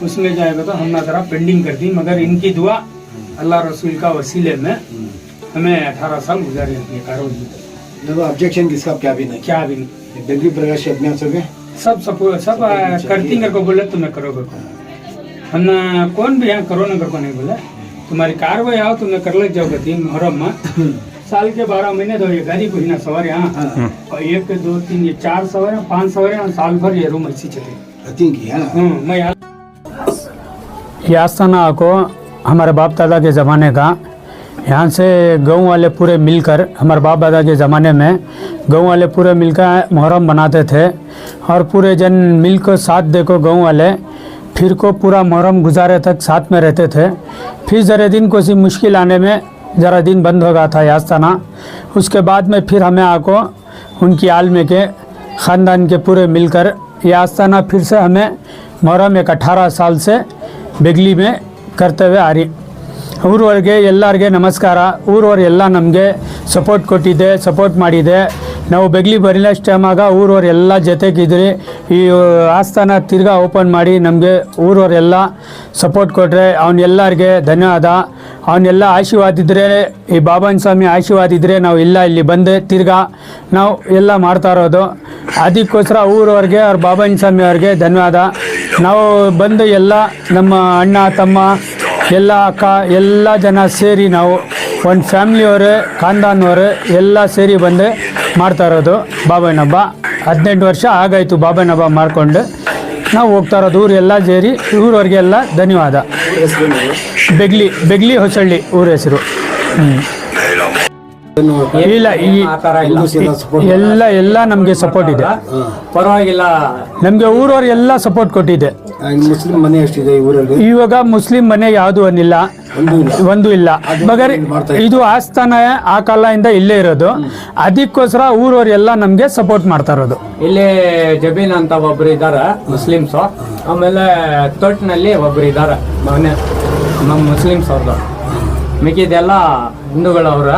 उसमें जाएगा तो हम ना तरह पेंडिंग कर दी, मगर इनकी दुआ अल्लाह रसूल का वसीले में हमें 18 साल गुजारे अपने कारोबार। देखो ऑब्जेक्शन किसका क्या भी नहीं, क्या भी नहीं, बेगली प्रकाश अभियान सब सपोर्ट सब करती को बोले तुम्हें करोगे हम कौन भी यहाँ करो ना को नहीं बोले, तुम्हारी कार्रवाई आओ तुम्हें कर लग जाओगे 3 मुहर्रम में साल के 12 महीने तो ये गाड़ी को ही ना सवार यहाँ, और 1 2 3 ये 4 सवार 5 सवार साल भर ये रूम ऐसी चले। मैं ये आस्थाना को हमारे बाप दादा के ज़माने का, यहाँ से गाँव वाले पूरे मिलकर, हमारे बाप दादा के ज़माने में गाँव वाले पूरे मिलकर मुहर्रम बनाते थे, और पूरे जन मिलकर साथ देखो गाँव वाले फिर को पूरा मुहर्रम गुजारे तक साथ में रहते थे। फिर ज़रा दिन को सी मुश्किल आने में ज़रा दिन बंद हो गया था ये आस्थाना। उसके बाद में फिर हमें आको उनकी आलमे के ख़ानदान के पूरे मिलकर ये आस्थाना फिर से हमें मुहर्रम 18 साल से बेगली में करते हुए आ रही। ಊರವರಿಗೆ ಎಲ್ಲರಿಗೆ ನಮಸ್ಕಾರ। ಊರವರು ಎಲ್ಲ ನಮಗೆ ಸಪೋರ್ಟ್ ಕೊಟ್ಟಿದೆ, ಸಪೋರ್ಟ್ ಮಾಡಿದೆ। ನಾವು ಬೆಗ್ಲಿ ಬರಿಲಾಸ್ಟ್ ಟೈಮಾಗ ಊರವರು ಎಲ್ಲ ಜೊತೆಗಿದ್ರಿ। ಈ ಆಸ್ಥಾನ ತಿರ್ಗಾ ಓಪನ್ ಮಾಡಿ ನಮಗೆ ಊರವರೆಲ್ಲ ಸಪೋರ್ಟ್ ಕೊಟ್ಟರೆ ಅವನ್ನೆಲ್ಲರಿಗೆ ಧನ್ಯವಾದ। ಅವನ್ನೆಲ್ಲ ಆಶೀರ್ವಾದ ಇದ್ದರೆ, ಈ ಬಾಬಾನ ಸ್ವಾಮಿ ಆಶೀರ್ವಾದ ಇದ್ದರೆ ನಾವು ಇಲ್ಲ ಇಲ್ಲಿ ಬಂದೆ ತಿರ್ಗಾ ನಾವು ಎಲ್ಲ ಮಾಡ್ತಾ ಇರೋದು। ಅದಕ್ಕೋಸ್ಕರ ಊರವ್ರಿಗೆ ಅವ್ರ ಬಾಬಾನ ಸ್ವಾಮಿ ಅವ್ರಿಗೆ ಧನ್ಯವಾದ। ನಾವು ಬಂದು ಎಲ್ಲ ನಮ್ಮ ಅಣ್ಣ ತಮ್ಮ ಎಲ್ಲ ಅಕ್ಕ ಎಲ್ಲ ಜನ ಸೇರಿ ನಾವು ಒಂದು ಫ್ಯಾಮಿಲಿಯವರು ಖಾನ್ದಾನವರು ಎಲ್ಲ ಸೇರಿ ಬಂದು ಮಾಡ್ತಾ ಇರೋದು ಬಾಬಾನ ಹಬ್ಬ। 18 ವರ್ಷ ಆಗಾಯಿತು ಬಾಬಾನ ಹಬ್ಬ ಮಾಡಿಕೊಂಡು ನಾವು ಹೋಗ್ತಾ ಇರೋದು। ಊರೆಲ್ಲ ಸೇರಿ ಊರವ್ರಿಗೆಲ್ಲ ಧನ್ಯವಾದ। ಬೆಗ್ಲಿ ಹೊಸಳ್ಳಿ ಊರ ಹೆಸರು। ಇಲ್ಲ ಎಲ್ಲ ನಮಗೆ ಸಪೋರ್ಟ್ ಇದೆ, ಪರವಾಗಿಲ್ಲ। ನಮಗೆ ಊರವ್ರು ಎಲ್ಲ ಸಪೋರ್ಟ್ ಕೊಟ್ಟಿದೆ। ಮುಸ್ಲಿಂ ಮನೆ ಎಷ್ಟಿದೆ ಊರಲ್ಲಿ? ಇವಾಗ ಮುಸ್ಲಿಂ ಮನೆ ಯಾವುದು ಒಂದು ಇಲ್ಲ, ಮಗರ್ ಇದು ಆಸ್ಥಾನ ಆ ಕಾಲದಿಂದ ಇಲ್ಲೇ ಇರೋದು। ಅದಕ್ಕೋಸ್ಕರ ಊರವ್ರೆಲ್ಲ ನಮಗೆ ಸಪೋರ್ಟ್ ಮಾಡ್ತಾ ಇರೋದು। ಇಲ್ಲಿ ಜಬೀನ್ ಅಂತ ಒಬ್ರು ಇದ್ದಾರೆ ಮುಸ್ಲಿಮ್ಸ್, ಆಮೇಲೆ ತೊಟ್ನಲ್ಲಿ ಒಬ್ರು ಇದ್ದಾರೆ ಮನೆ ನಮ್ಮ ಮುಸ್ಲಿಮ್ಸ್ ಅವ್ರದ್ದು, ಮಿಕ್ಕಿದೆಲ್ಲ ಹಿಂದೂಗಳವ್ರ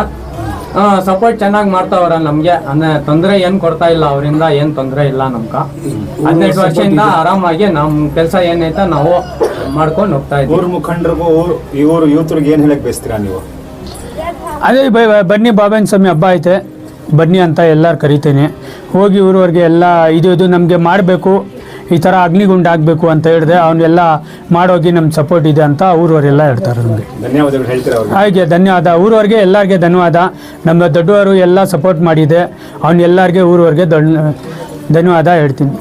ಸಪೋರ್ಟ್ ಚೆನ್ನಾಗಿ ಮಾಡ್ತಾವ್ರ ನಮ್ಗೆ। ಅಂದ್ರೆ ತೊಂದರೆ ಏನ್ ಕೊಡ್ತಾ ಇಲ್ಲ, ಅವರಿಂದ ಏನ್ ತೊಂದರೆ ಇಲ್ಲ ನಮ್ಗ। 18 ವರ್ಷದಿಂದ ಆರಾಮಾಗಿ ನಮ್ ಕೆಲಸ ಏನೈತೆ ನಾವು ಮಾಡ್ಕೊಂಡು ಹೋಗ್ತಾ ಇದ್ದೀವಿ। ಊರ್ ಮುಖಂಡರಿಗೂ ಇವರು ಯೂತ್ರಿಗೆ ಏನ್ ಹೇಳಕ್ ಬಯಸ್ತೀರಾ ನೀವು? ಅದೇ ಬನ್ನಿ ಬಾಬಾನ ಸ್ವಾಮಿ ಹಬ್ಬ ಐತೆ ಬನ್ನಿ ಅಂತ ಎಲ್ಲರೂ ಕರಿತೀನಿ। ಹೋಗಿ ಊರವರೆಗೆ ಎಲ್ಲ ಇದು ನಮಗೆ ಮಾಡಬೇಕು, ಈ ಥರ ಅಗ್ನಿಗುಂಡ ಆಗಬೇಕು ಅಂತ ಹೇಳಿದೆ, ಅವನ್ನೆಲ್ಲ ಮಾಡೋಗಿ ನಮ್ಮ ಸಪೋರ್ಟ್ ಇದೆ ಅಂತ ಊರವರೆಲ್ಲ ಹೇಳ್ತಾರೆ ನಮಗೆ। ಧನ್ಯವಾದಗಳು ಹೇಳ್ತೀರಾ? ಹಾಗೆ ಧನ್ಯವಾದ ಊರವರೆಗೆ ಎಲ್ಲರಿಗೆ ಧನ್ಯವಾದ। ನಮ್ಮ ದೊಡ್ಡವರು ಎಲ್ಲ ಸಪೋರ್ಟ್ ಮಾಡಿದೆ, ಅವನ್ನೆಲ್ಲರಿಗೆ ಊರವರೆಗೆ ಧನ್ಯವಾದ ಹೇಳ್ತೀನಿ।